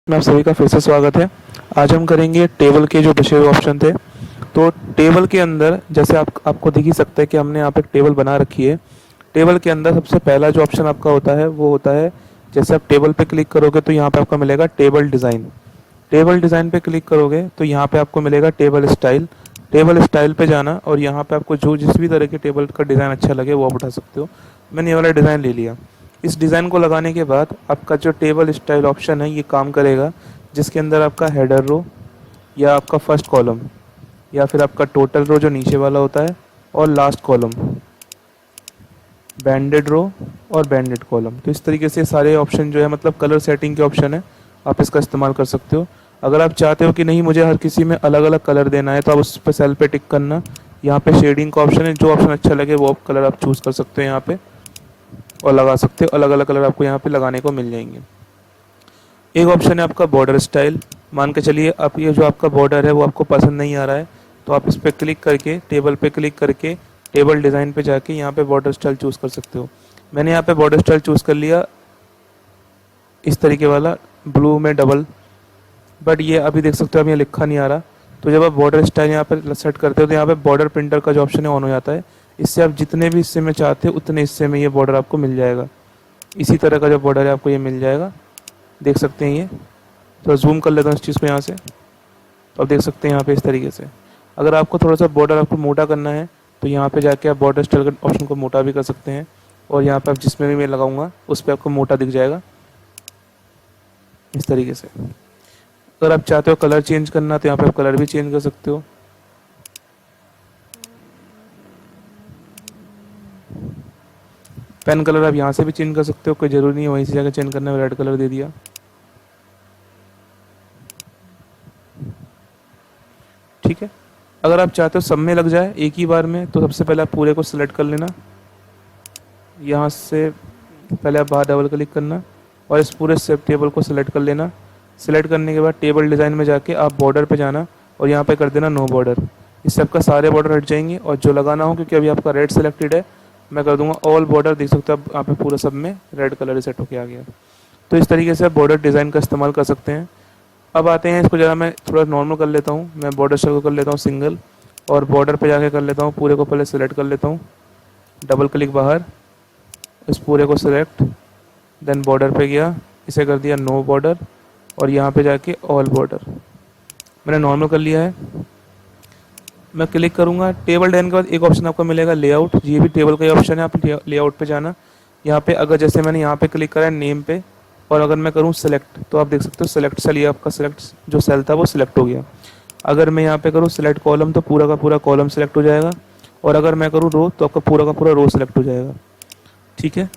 में आप सभी का फिर से स्वागत है। आज हम करेंगे टेबल के जो बचे हुए ऑप्शन थे। तो टेबल के अंदर जैसे आपको दिख ही सकता है कि हमने यहाँ पे एक टेबल बना रखी है। टेबल के अंदर सबसे पहला जो ऑप्शन आपका होता है वो होता है, जैसे आप टेबल पे क्लिक करोगे तो यहाँ पे आपको मिलेगा टेबल डिज़ाइन। टेबल डिज़ाइन पे क्लिक करोगे तो यहाँ पे आपको मिलेगा टेबल स्टाइल। टेबल स्टाइल पे जाना और यहाँ पे आपको जो जिस भी तरह के टेबल का डिज़ाइन अच्छा लगे वो आप उठा सकते हो। मैंने ये वाला डिज़ाइन ले लिया। इस डिज़ाइन को लगाने के बाद आपका जो टेबल स्टाइल ऑप्शन है ये काम करेगा, जिसके अंदर आपका हेडर रो या आपका फर्स्ट कॉलम या फिर आपका टोटल रो जो नीचे वाला होता है और लास्ट कॉलम, बैंडेड रो और बैंडेड कॉलम, तो इस तरीके से सारे ऑप्शन जो है मतलब कलर सेटिंग के ऑप्शन है, आप इसका इस्तेमाल कर सकते हो। अगर आप चाहते हो कि नहीं मुझे हर किसी में अलग अलग कलर देना है तो आप उस पर सेल पे टिक करना। यहाँ पे शेडिंग का ऑप्शन है, जो ऑप्शन अच्छा लगे वो कलर आप चूज़ कर सकते हो यहाँ पे और लगा सकते हो। अलग अलग कलर आपको यहाँ पे लगाने को मिल जाएंगे। एक ऑप्शन है आपका बॉर्डर स्टाइल। मान के चलिए आप ये जो आपका बॉर्डर है वो आपको पसंद नहीं आ रहा है, तो आप इस पर क्लिक करके टेबल पे क्लिक करके टेबल डिज़ाइन पे जाके यहाँ पे बॉर्डर स्टाइल चूज़ कर सकते हो। मैंने यहाँ पे बॉर्डर स्टाइल चूज़ कर लिया, इस तरीके वाला ब्लू में डबल। बट ये अभी देख सकते हो अब यहाँ लिखा नहीं आ रहा। तो जब आप बॉर्डर स्टाइल यहाँ पर सेट करते हो तो यहाँ पे बॉर्डर प्रिंटर का जो ऑप्शन है ऑन हो जाता है। इससे आप जितने भी हिस्से में चाहते हो उतने हिस्से में ये बॉर्डर आपको मिल जाएगा। इसी तरह का जो बॉर्डर है आपको ये मिल जाएगा, देख सकते हैं। ये थोड़ा जूम कर लेता हूँ इस चीज़ को यहाँ से, तो आप देख सकते हैं यहाँ पे इस तरीके से। अगर आपको थोड़ा सा बॉर्डर आपको मोटा करना है तो यहाँ पे जाके आप बॉर्डर स्टाइल के ऑप्शन को मोटा भी कर सकते हैं, और यहाँ पे आप जिसमें भी मैं लगाऊंगा उस पर आपको मोटा दिख जाएगा इस तरीके से। अगर आप चाहते हो कलर चेंज करना तो यहाँ पे आप कलर भी चेंज कर सकते हो। पेन कलर आप यहाँ से भी चेंज कर सकते हो, कोई ज़रूरी नहीं है वहीं से जाकर चेंज करना है। रेड कलर दे दिया, ठीक है। अगर आप चाहते हो सब में लग जाए एक ही बार में तो सबसे पहले आप पूरे को सिलेक्ट कर लेना। यहाँ से पहले आप बाहर डबल क्लिक करना और इस पूरे सेप टेबल को सिलेक्ट कर लेना। सिलेक्ट करने के बाद टेबल डिज़ाइन में जाके आप बॉर्डर पे जाना और यहाँ पे कर देना नो बॉर्डर। इससे आपका सारे बॉर्डर हट जाएंगे, और जो लगाना हो क्योंकि अभी आपका रेड सिलेक्टेड है मैं कर दूंगा ऑल बॉर्डर। देख सकते हो आप यहाँ पे पूरा सब में रेड कलर सेट होके आ गया। तो इस तरीके से आप बॉर्डर डिज़ाइन का इस्तेमाल कर सकते हैं। अब आते हैं इसको, ज़रा मैं थोड़ा नॉर्मल कर लेता हूँ। मैं बॉर्डर स्टाइल को कर लेता हूँ सिंगल, और बॉर्डर पे जाके कर लेता हूँ पूरे को पहले सिलेक्ट कर लेता हूँ। डबल क्लिक बाहर, इस पूरे को सिलेक्ट, देन बॉर्डर पे गया, इसे कर दिया नो बॉर्डर, और यहाँ पे जाके ऑल बॉर्डर मैंने नॉर्मल कर लिया है। मैं क्लिक करूँगा टेबल डिज़ाइन के बाद एक ऑप्शन आपको मिलेगा लेआउट। ये भी टेबल का ही ऑप्शन है, आप लेआउट पे जाना। यहाँ पे अगर जैसे मैंने यहाँ पे क्लिक करा है नेम पे, और अगर मैं करूँ सिलेक्ट तो आप देख सकते हो सिलेक्ट सेल, ये आपका सिलेक्ट जो सेल था वो सिलेक्ट हो गया। अगर मैं यहाँ पे करूँ सिलेक्ट कॉलम तो पूरा का पूरा कॉलम सिलेक्ट हो जाएगा, और अगर मैं करूँ रो तो आपका पूरा का पूरा रो सिलेक्ट हो जाएगा, ठीक है।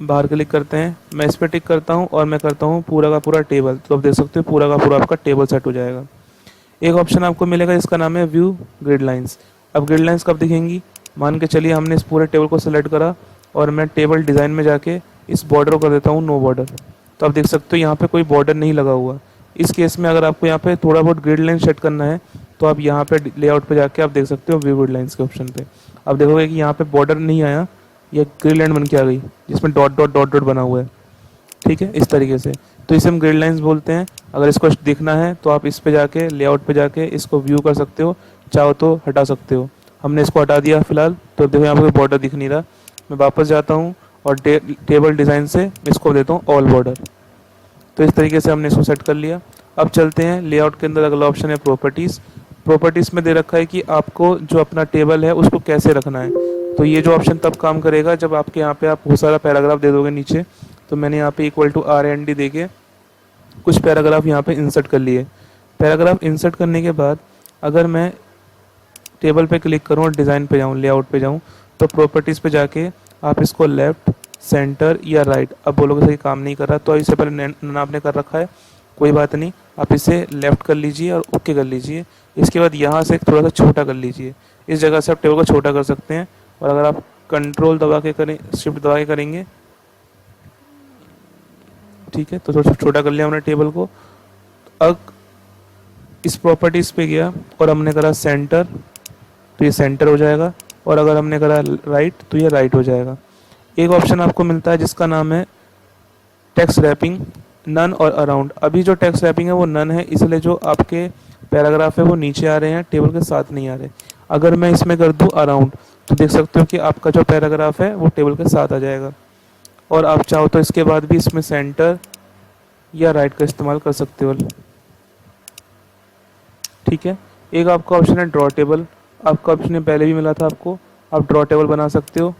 बाहर क्लिक करते हैं, मैं इस पर टिक करता हूँ और मैं करता हूँ पूरा का पूरा टेबल, तो आप देख सकते हो पूरा का पूरा आपका टेबल सेट हो जाएगा। एक ऑप्शन आपको मिलेगा जिसका नाम है व्यू ग्रिड लाइंस। अब ग्रिड लाइंस कब दिखेंगी, मान के चलिए हमने इस पूरे टेबल को सिलेक्ट करा और मैं टेबल डिज़ाइन में जाके इस बॉर्डर को कर देता हूँ नो बॉर्डर, तो आप देख सकते हो यहाँ पे कोई बॉर्डर नहीं लगा हुआ। इस केस में अगर आपको यहाँ पे थोड़ा बहुत ग्रिड लाइन सेट करना है तो आप यहाँ पे लेआउट पे जाके आप देख सकते हो व्यू ग्रिड लाइंस के ऑप्शन पे। आप देखोगे कि यहाँ पे बॉर्डर नहीं आया, ये ग्रिड लाइन बन के आ गई जिसमें डॉट डॉट डॉट डॉट बना हुआ है, ठीक है, इस तरीके से। तो इसे हम ग्रिड लाइंस बोलते हैं। अगर इसको देखना है तो आप इस पे जाके लेआउट पे जाके इसको व्यू कर सकते हो, चाहो तो हटा सकते हो। हमने इसको हटा दिया फिलहाल, तो देखो यहाँ पे कोई बॉर्डर दिख नहीं रहा। मैं वापस जाता हूँ और टेबल डिज़ाइन से इसको देता हूँ ऑल बॉर्डर। तो इस तरीके से हमने इसको सेट कर लिया। अब चलते हैं लेआउट के अंदर, अगला ऑप्शन है प्रॉपर्टीज़। प्रॉपर्टीज़ में दे रखा है कि आपको जो अपना टेबल है उसको कैसे रखना है। तो ये जो ऑप्शन तब काम करेगा जब आपके यहाँ पे आप बहुत सारा पैराग्राफ दे दोगे नीचे। तो मैंने यहाँ पे इक्वल टू RND दे के कुछ पैराग्राफ यहाँ पे इंसर्ट कर लिए। पैराग्राफ इंसर्ट करने के बाद अगर मैं टेबल पे क्लिक करूँ और डिज़ाइन पे जाऊँ, लेआउट पे जाऊँ, तो प्रॉपर्टीज़ पे जाके आप इसको लेफ़्ट, सेंटर या राइट, अब बोलोगे सही काम नहीं कर रहा तो इससे पहले नन आपने कर रखा है, कोई बात नहीं, आप इसे लेफ़्ट कर लीजिए और ओके कर लीजिए। इसके बाद यहाँ से थोड़ा सा छोटा कर लीजिए, इस जगह से आप टेबल को छोटा कर सकते हैं। और अगर आप कंट्रोल दबा के करें, शिफ्ट दबा के करेंगे, ठीक है, तो थोड़ा छोटा कर लिया हमने टेबल को। अब इस प्रॉपर्टीज़ पे गया और हमने करा सेंटर, तो ये सेंटर हो जाएगा, और अगर हमने करा राइट तो ये राइट हो जाएगा। एक ऑप्शन आपको मिलता है जिसका नाम है टेक्स्ट रैपिंग। नन और अराउंड। अभी जो टेक्स्ट रैपिंग है वो नन है, इसलिए जो आपके पैराग्राफ है वो नीचे आ रहे हैं, टेबल के साथ नहीं आ रहे। अगर मैं इसमें कर दूँ अराउंड तो देख सकते हो कि आपका जो पैराग्राफ है वो टेबल के साथ आ जाएगा। और आप चाहो तो इसके बाद भी इसमें सेंटर या राइट का इस्तेमाल कर सकते हो। ठीक है। एक आपका ऑप्शन है ड्रॉ टेबल। आपका ऑप्शन पहले भी मिला था आपको, आप ड्रॉ टेबल बना सकते हो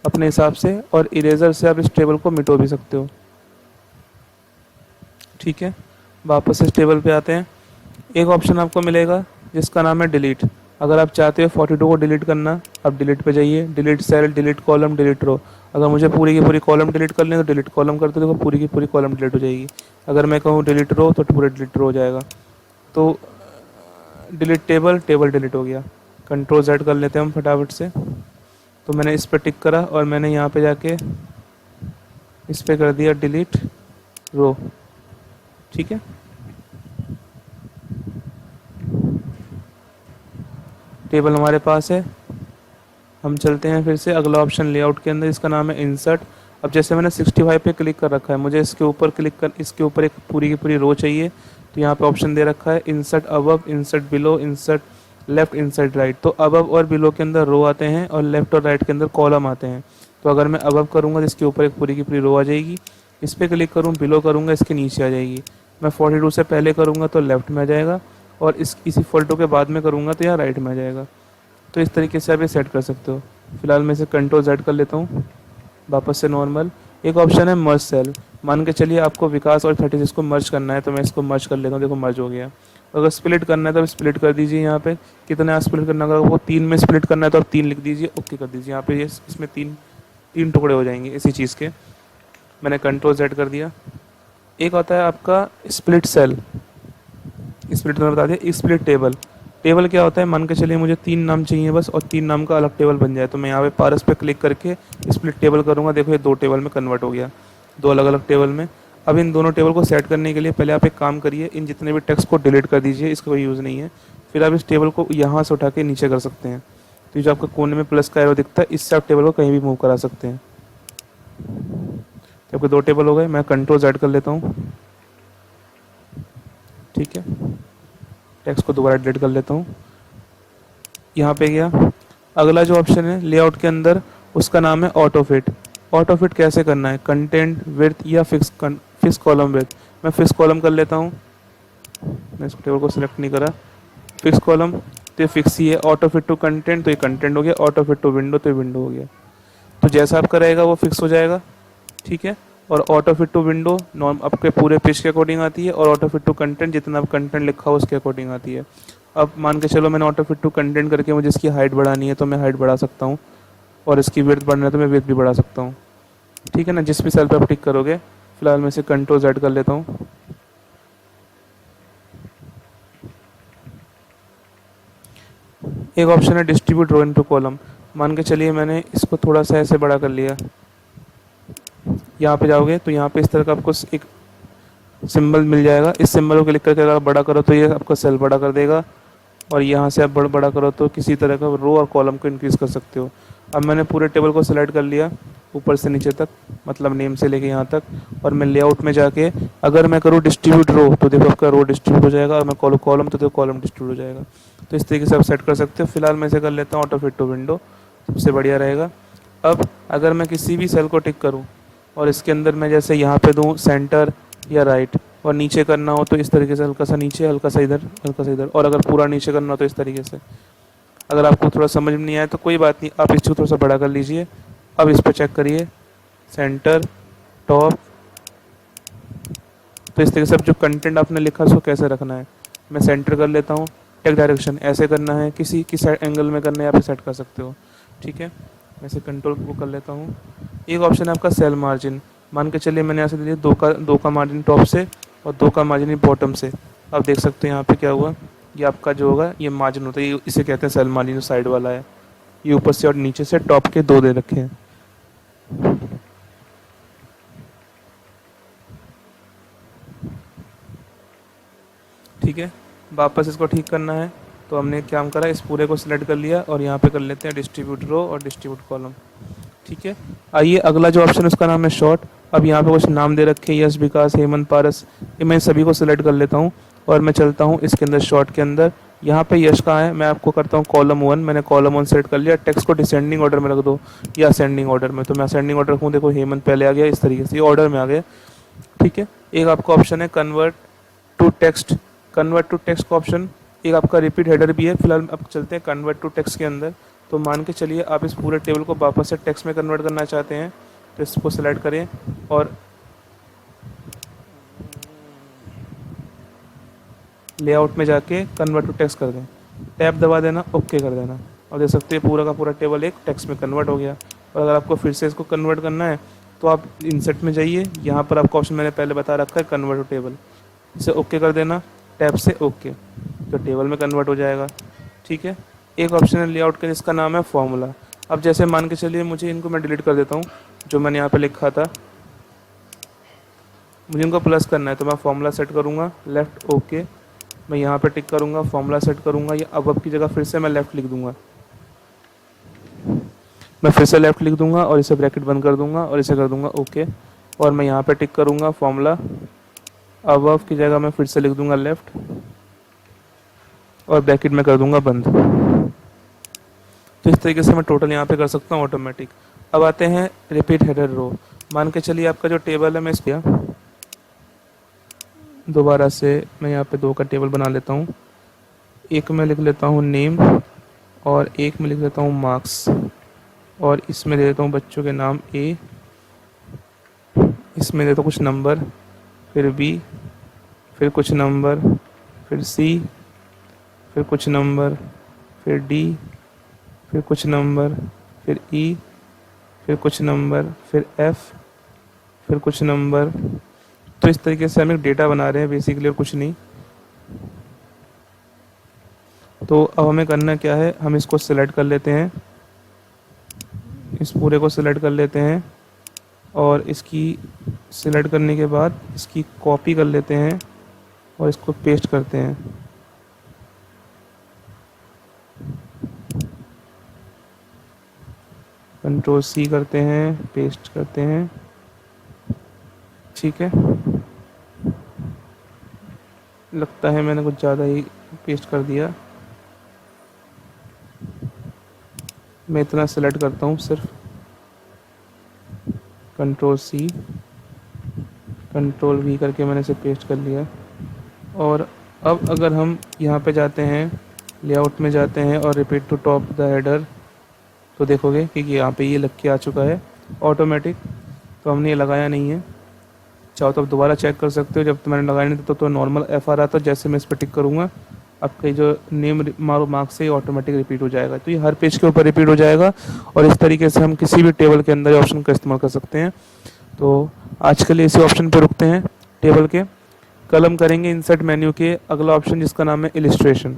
अपने हिसाब से, और इरेजर से आप इस टेबल को मिटो भी सकते हो। ठीक है, वापस इस टेबल पे आते हैं। एक ऑप्शन आपको मिलेगा जिसका नाम है डिलीट। अगर आप चाहते हो 42 को डिलीट करना, आप डिलीट पे जाइए, delete cell, delete column, delete row. अगर मुझे पूरी की पूरी कॉलम डिलीट कर लें तो डिलीट कॉलम कर दो, देखो पूरी की पूरी कॉलम डिलीट हो जाएगी। अगर मैं कहूँ डिलीट रो तो पूरा डिलीट रो हो जाएगा। तो डिलीट टेबल, टेबल डिलीट हो गया। कंट्रोल Z कर लेते हैं हम फटाफट से। तो मैंने इस पर टिक करा और मैंने यहाँ पे जाके इस पर कर दिया डिलीट रो। ठीक है, टेबल हमारे पास है। हम चलते हैं फिर से अगला ऑप्शन लेआउट के अंदर, इसका नाम है इंसर्ट। अब जैसे मैंने 65 पे क्लिक कर रखा है, मुझे इसके ऊपर क्लिक कर, इसके ऊपर एक पूरी की पूरी रो चाहिए। तो यहाँ पे ऑप्शन दे रखा है insert above, insert below, insert left, insert right. तो अबव और बिलो के अंदर रो आते हैं और लेफ्ट और राइट के अंदर कॉलम आते हैं। तो अगर मैं अबव करूँगा तो इसके ऊपर एक पूरी की पूरी रो आ जाएगी। इस पर क्लिक करूँ, बिलो करूँगा, इसके नीचे आ जाएगी। मैं 42 से पहले करूँगा तो लेफ्ट में आ जाएगा, और इसी 42 के बाद में करूँगा तो यहाँ राइट में आ जाएगा। तो इस तरीके से आप ये सेट कर सकते हो। फिलहाल मैं इसे कंट्रोल Z कर लेता हूँ, वापस से नॉर्मल। एक ऑप्शन है मर्ज सेल। मान के चलिए आपको विकास और 36 को मर्ज करना है, तो मैं इसको मर्ज कर लेता हूँ, देखो मर्ज हो गया। अगर स्प्लिट करना है तो आप स्प्लिट कर दीजिए। यहाँ पे कितना स्प्लिट करना होगा, वो 3 में स्प्लिट करना है तो आप 3 लिख दीजिए, ओके कर दीजिए। यहाँ पे ये इसमें तीन तीन टुकड़े हो जाएंगे इसी चीज़ के। मैंने कंट्रोल Z कर दिया। एक होता है आपका स्प्लिट सेल, स्प्लिट मैंने बता दिया। स्प्लिट टेबल, टेबल क्या होता है, मान के चलिए मुझे 3 नाम चाहिए बस, और 3 नाम का अलग टेबल बन जाए। तो मैं यहाँ पे पारस पे क्लिक करके स्प्लिट टेबल करूँगा, देखो ये 2 टेबल में कन्वर्ट हो गया, 2 अलग अलग टेबल में। अब इन दोनों टेबल को सेट करने के लिए पहले आप एक काम करिए, इन जितने भी टेक्स्ट को डिलीट कर दीजिए, इसका कोई यूज़ नहीं है। फिर आप इस टेबल को यहाँ से उठा के नीचे कर सकते हैं। तो जो आपका कोने में प्लस का एरो दिखता है, इससे आप टेबल को कहीं भी मूव करा सकते हैं। तो आपके 2 टेबल हो गए। मैं कंट्रोल Z कर लेता हूँ। ठीक है, टेक्स्ट को दोबारा डिलीट कर लेता हूँ। यहाँ पे गया। अगला जो ऑप्शन है लेआउट के अंदर, उसका नाम है ऑटो फिट। ऑटो फिट कैसे करना है, कंटेंट विड्थ या फिक्स कॉलम विड्थ। मैं फिक्स कॉलम कर लेता हूँ, मैं इस टेबल को सिलेक्ट नहीं करा। फिक्स कॉलम तो ये फिक्स ही है। ऑटो फिट टू कंटेंट तो ये कंटेंट हो गया, ऑटो फिट टू विंडो तो ये विंडो हो गया। तो जैसा आप करेगा वो फिक्स हो जाएगा। ठीक है, और auto fit to window norm आपके पूरे पेज के अकॉर्डिंग आती है, और ऑटो फिट टू कंटेंट जितना आप कंटेंट लिखा हो उसके अकॉर्डिंग आती है। अब मान के चलो मैंने ऑटो फिट टू कंटेंट करके मुझे इसकी हाइट बढ़ानी है तो मैं हाइट बढ़ा सकता हूँ, और इसकी विड्थ बढ़ना है तो मैं विड्थ भी बढ़ा सकता हूँ। ठीक है ना, जिस भी सेल पे आप टिक करोगे। फिलहाल मैं इसे कंट्रोल Z कर लेता हूँ। एक ऑप्शन है डिस्ट्रीब्यूट रो इनटू कॉलम। मान के चलिए मैंने इसको थोड़ा सा ऐसे बड़ा कर लिया। यहाँ पे जाओगे तो यहाँ पे इस तरह का आपको एक सिंबल मिल जाएगा। इस सिंबल को क्लिक करके अगर आप बड़ा करो तो ये आपका सेल बड़ा कर देगा, और यहाँ से आप बड़ा करो तो किसी तरह का रो और कॉलम को इंक्रीज़ कर सकते हो। अब मैंने पूरे टेबल को सेलेक्ट कर लिया ऊपर से नीचे तक, मतलब नेम से लेके यहाँ तक। और मैं लेआउट में जाके अगर मैं करूँ डिस्ट्रीब्यूट रो तो देखो आपका रो डिस्ट्रीब्यूट हो जाएगा, और मैं कॉलम तो देखो कॉलम डिस्ट्रीब्यूट हो जाएगा। तो इस तरीके से आप सेट कर सकते हो। फिलहाल मैं इसे कर लेता हूँ ऑटो फिट टू विंडो, सबसे बढ़िया रहेगा। अब अगर मैं किसी भी सेल को टिक करूँ और इसके अंदर मैं जैसे यहाँ पे दूँ सेंटर या राइट, और नीचे करना हो तो इस तरीके से हल्का सा नीचे, हल्का सा इधर, हल्का सा इधर, और अगर पूरा नीचे करना हो तो इस तरीके से। अगर आपको थोड़ा समझ में नहीं आया तो कोई बात नहीं, आप इसको थोड़ा सा बड़ा कर लीजिए। अब इस पर चेक करिए, सेंटर, टॉप। तो इस तरीके से अब जो कंटेंट आपने लिखा उसको कैसे रखना है, मैं सेंटर कर लेता हूँ। टेक डायरेक्शन ऐसे करना है, किसी किस एंगल में करना है आप सेट कर सकते हो। ठीक है, मैं इसे कंट्रोल को कर लेता हूँ। एक ऑप्शन है आपका सेल मार्जिन। मान के चलिए मैंने यहाँ से दिया दो का मार्जिन टॉप से और 2 का मार्जिन बॉटम से। आप देख सकते हैं यहाँ पे क्या हुआ, ये आपका जो होगा ये मार्जिन होता है, ये इसे कहते हैं सेल मार्जिन, जो साइड वाला है। ये ऊपर से और नीचे से टॉप के 2 दे रखे हैं। ठीक है, वापस इसको ठीक करना है तो हमने क्या करा, इस पूरे को सिलेक्ट कर लिया और यहाँ पे कर लेते हैं डिस्ट्रीब्यूट रो और डिस्ट्रीब्यूट कॉलम। ठीक है, आइए अगला जो ऑप्शन है उसका नाम है शॉर्ट। अब यहाँ पे कुछ नाम दे रखे हैं, यश, विकास, हेमंत, पारस, ये मैं सभी को सिलेक्ट कर लेता हूँ और मैं चलता हूँ इसके अंदर शॉर्ट के अंदर। यहाँ पे यश कहाँ है, मैं आपको करता हूँ कॉलम 1, मैंने कॉलम 1 सेलेक्ट कर लिया। टेक्स्ट को डिसेंडिंग ऑर्डर में रख दो या असेंडिंग ऑर्डर में, तो मैं असेंडिंग ऑर्डर रखूँ, देखो हेमंत पहले आ गया, इस तरीके से ये ऑर्डर में आ गया। ठीक है, एक आपका ऑप्शन है convert to text, convert to text का ऑप्शन, एक आपका रिपीट हेडर भी है। फिलहाल अब चलते हैं कन्वर्ट टू टेक्स्ट के अंदर। तो मान के चलिए आप इस पूरे टेबल को वापस से टेक्स्ट में कन्वर्ट करना चाहते हैं, तो इसको सेलेक्ट करें और लेआउट में जाके कन्वर्ट टू टेक्स्ट कर दें, टैब दबा देना, ओके कर देना, और देख सकते हैं पूरा का पूरा टेबल एक टेक्स्ट में कन्वर्ट हो गया। और अगर आपको फिर से इसको कन्वर्ट करना है तो आप इंसर्ट में जाइए, यहाँ पर आपका ऑप्शन मैंने पहले बता रखा है कन्वर्ट टू टेबल, इसे ओके कर देना, टैब से ओके, तो टेबल में कन्वर्ट हो जाएगा। ठीक है, एक ऑप्शन है लेआउट का जिसका नाम है फॉर्मूला। अब जैसे मान के चलिए मुझे इनको मैं डिलीट कर देता हूँ, जो मैंने यहाँ पे लिखा था, मुझे इनको प्लस करना है, तो मैं फॉर्मूला सेट करूँगा, लेफ्ट ओके, मैं यहाँ पे टिक करूँगा, फॉर्मूला सेट करूँगा, या अब की जगह फिर से मैं लेफ़्ट लिख दूँगा, मैं फिर से लेफ़्ट लिख दूँगा और इसे ब्रैकेट बंद कर दूँगा और इसे कर दूँगा ओके, और मैं यहाँ पे टिक करूँगा फॉर्मूला, अब की जगह मैं फिर से लिख दूँगा लेफ़्ट और ब्रैकेट में कर दूँगा बंद। तो इस तरीके से मैं टोटल यहाँ पे कर सकता हूँ ऑटोमेटिक। अब आते हैं रिपीट हेडर रो। मान के चलिए आपका जो टेबल है, मैं इसका दोबारा से मैं यहाँ पे 2 का टेबल बना लेता हूँ, एक में लिख लेता हूँ नेम और एक में लिख लेता हूँ मार्क्स, और इसमें दे देता हूँ बच्चों के नाम ए, इसमें देता हूँ कुछ नंबर, फिर बी, फिर कुछ नंबर, फिर सी, फिर कुछ नंबर, फिर डी, फिर कुछ नंबर, फिर ई, फिर कुछ नंबर, फिर एफ, फिर कुछ नंबर। तो इस तरीके से हम एक डेटा बना रहे हैं बेसिकली, और कुछ नहीं। तो अब हमें करना क्या है, हम इसको सिलेक्ट कर लेते हैं, इस पूरे को सिलेक्ट कर लेते हैं और इसकी सिलेक्ट करने के बाद इसकी कॉपी कर लेते हैं और इसको पेस्ट करते हैं। कंट्रोल सी करते हैं, पेस्ट करते हैं। ठीक है, लगता है मैंने कुछ ज़्यादा ही पेस्ट कर दिया, मैं इतना सेलेक्ट करता हूँ सिर्फ, कंट्रोल सी, कंट्रोल वी करके मैंने इसे पेस्ट कर लिया। और अब अगर हम यहाँ पे जाते हैं, लेआउट में जाते हैं और repeat to top the header, तो देखोगे कि यहाँ पे ये लग के आ चुका है ऑटोमेटिक, तो हमने ये लगाया नहीं है। चाहो तो आप दोबारा चेक कर सकते हो, जब तो मैंने लगाया नहीं था तो नॉर्मल एफ आ रहा था, जैसे मैं इस पर टिक करूँगा आपका जो नेम मारो मार्क्स से ऑटोमेटिक रिपीट हो जाएगा। तो ये हर पेज के ऊपर रिपीट हो जाएगा और इस तरीके से हम किसी भी टेबल के अंदर ऑप्शन का इस्तेमाल कर सकते हैं। तो आज के लिए इसी ऑप्शन पे रुकते हैं टेबल के। कल हम करेंगे इंसर्ट मेन्यू के अगला ऑप्शन जिसका नाम है इलिस्ट्रेशन।